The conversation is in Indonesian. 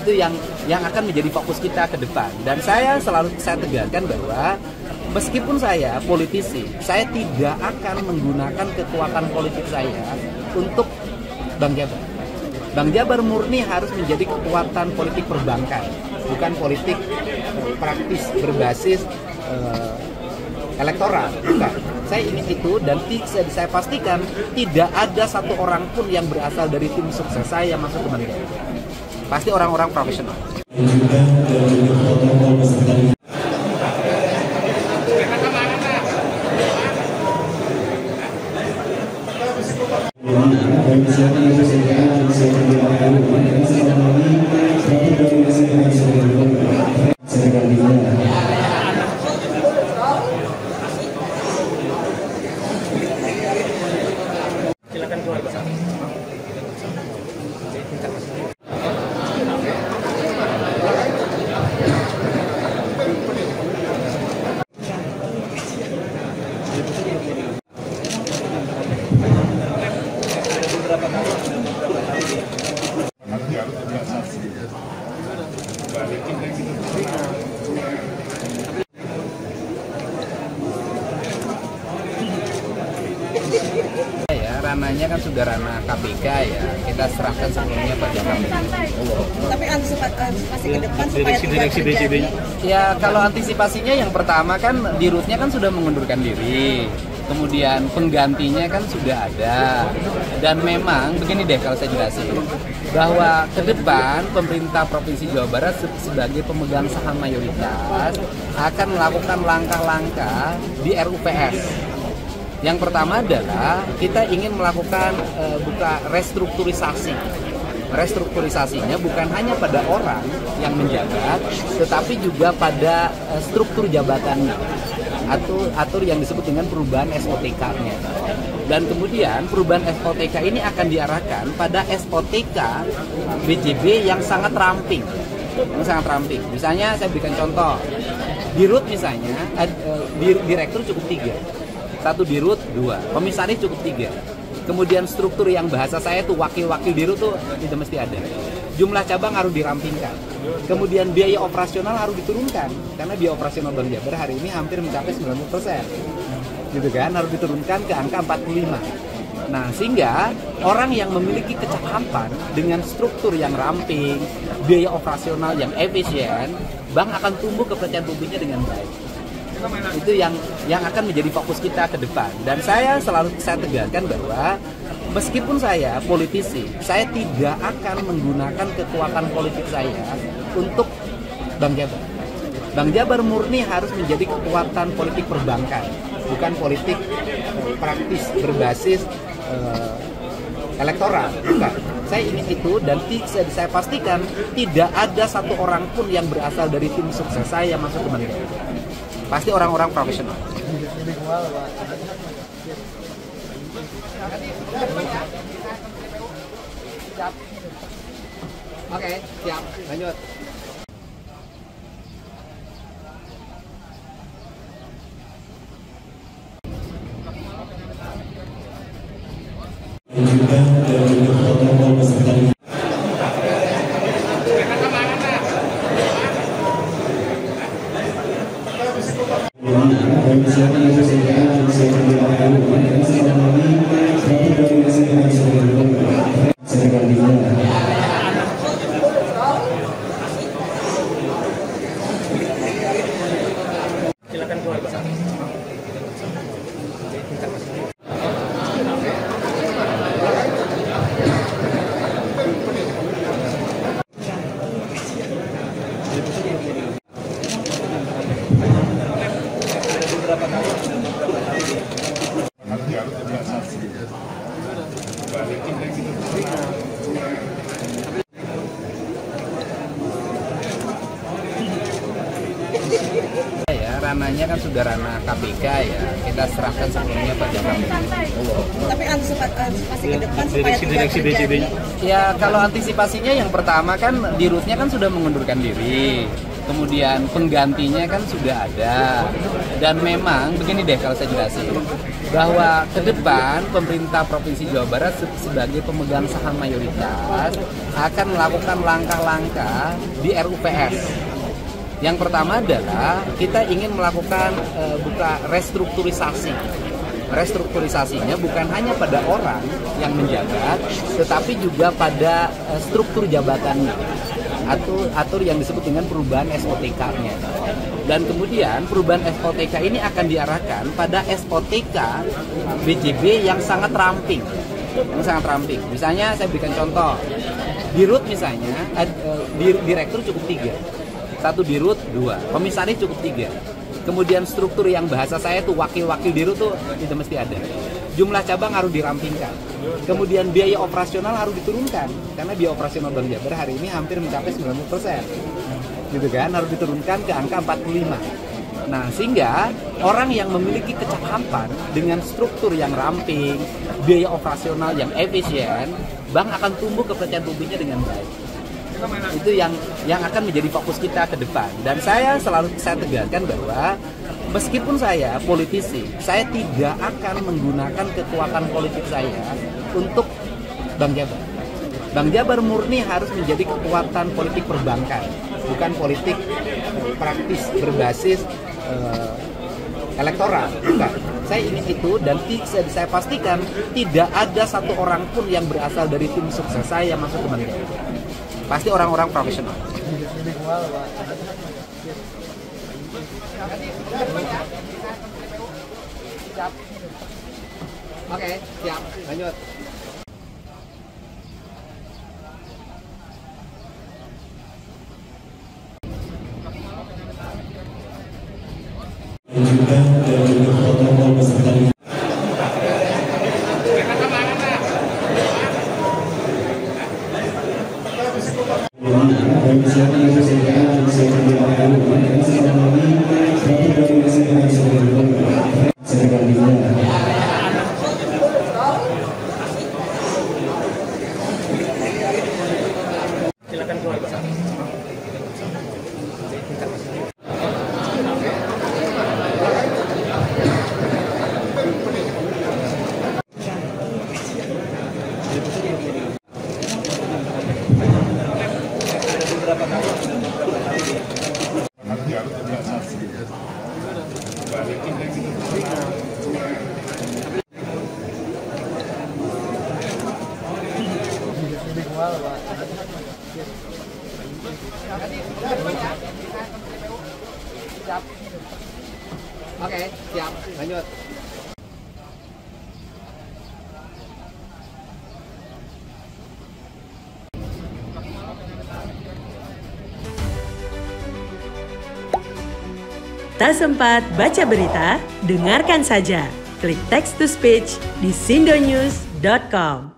Itu yang akan menjadi fokus kita ke depan. Dan saya tegaskan bahwa meskipun saya politisi, saya tidak akan menggunakan kekuatan politik saya untuk Bang Jabar. Bang Jabar murni harus menjadi kekuatan politik perbankan, bukan politik praktis berbasis elektoral. Bukan. Saya ingin itu, dan saya pastikan tidak ada satu orang pun yang berasal dari tim sukses saya yang masuk ke Bang Jabar. Pasti orang-orang profesional. Silakan keluar Pak. Ya, ranahnya kan sudah ranah KPK ya. Kita serahkan sepenuhnya pada kami. Tapi antisipasi ke depan supaya tidak terjadi. Ya, kalau antisipasinya yang pertama kan dirutnya kan sudah mengundurkan diri. Kemudian penggantinya kan sudah ada. Dan memang begini deh kalau saya jelasin, bahwa ke depan pemerintah Provinsi Jawa Barat sebagai pemegang saham mayoritas akan melakukan langkah-langkah di RUPS. Yang pertama adalah kita ingin melakukan restrukturisasi. Restrukturisasinya bukan hanya pada orang yang menjabat, tetapi juga pada struktur jabatannya, atau yang disebut dengan perubahan SOTK-nya. Dan kemudian perubahan SOTK ini akan diarahkan pada SOTK BJB yang sangat ramping. Misalnya saya berikan contoh, Dirut misalnya, direktur cukup 3. 1 dirut, 2. Komisaris cukup 3. Kemudian struktur yang bahasa saya tuh wakil-wakil dirut tuh tidak mesti ada. Jumlah cabang harus dirampingkan. Kemudian biaya operasional harus diturunkan. Karena biaya operasional Bang Jabar hari ini hampir mencapai 90%. Gitu kan, harus diturunkan ke angka 45. Nah, sehingga orang yang memiliki kecakapan dengan struktur yang ramping, biaya operasional yang efisien, bank akan tumbuh kepercayaan publiknya dengan baik. Itu yang akan menjadi fokus kita ke depan. Dan saya tegaskan bahwa meskipun saya politisi, saya tidak akan menggunakan kekuatan politik saya untuk Bang Jabar. Bang Jabar murni harus menjadi kekuatan politik perbankan, bukan politik praktis berbasis elektoral. Bukan. Saya ingin itu, dan saya pastikan tidak ada satu orang pun yang berasal dari tim sukses saya yang masuk ke Bang Jabar. Pasti orang-orang profesional. Siap. Oke, siap. Lanjut. Silakan keluar Pak. Ya, ranahnya kan sudah ranah KPK ya. Kita serahkan sepenuhnya pada kami. Tapi antisipasi ke depan supaya tidak terjadi. Ya, kalau antisipasinya yang pertama kan dirutnya kan sudah mengundurkan diri. kemudian penggantinya kan sudah ada. Dan memang begini deh kalau saya jelasin, bahwa ke depan pemerintah Provinsi Jawa Barat sebagai pemegang saham mayoritas akan melakukan langkah-langkah di RUPS. Yang pertama adalah kita ingin melakukan restrukturisasi. Restrukturisasinya bukan hanya pada orang yang menjabat, tetapi juga pada struktur jabatannya, atau yang disebut dengan perubahan SOTK-nya. Dan kemudian perubahan SOTK ini akan diarahkan pada SOTK BJB yang sangat ramping. Misalnya saya berikan contoh, Dirut misalnya, direktur cukup 3, 1 Dirut 2, komisaris cukup 3. Kemudian struktur yang bahasa saya tuh wakil-wakil Dirut tuh tidak mesti ada. Jumlah cabang harus dirampingkan. Kemudian biaya operasional harus diturunkan, karena biaya operasional Bank Jabar hari ini hampir mencapai 90%. Gitu kan, harus diturunkan ke angka 45. Nah, sehingga orang yang memiliki kecakapan dengan struktur yang ramping, biaya operasional yang efisien, bank akan tumbuh kepercayaan publiknya dengan baik. Itu yang akan menjadi fokus kita ke depan. Dan saya tegaskan bahwa meskipun saya politisi, saya tidak akan menggunakan kekuatan politik saya untuk Bank Jabar. Bank Jabar murni harus menjadi kekuatan politik perbankan, bukan politik praktis berbasis elektoral. Bukan. Saya ingin itu, dan saya pastikan tidak ada satu orang pun yang berasal dari tim sukses saya yang masuk ke Bank Jabar. Pasti orang-orang profesional. Oke, siap. Lanjut. Silakan keluar. Siap. Oke, siap. Lanjut. Tak sempat baca berita? Dengarkan saja. Klik text to speech di sindonews.com.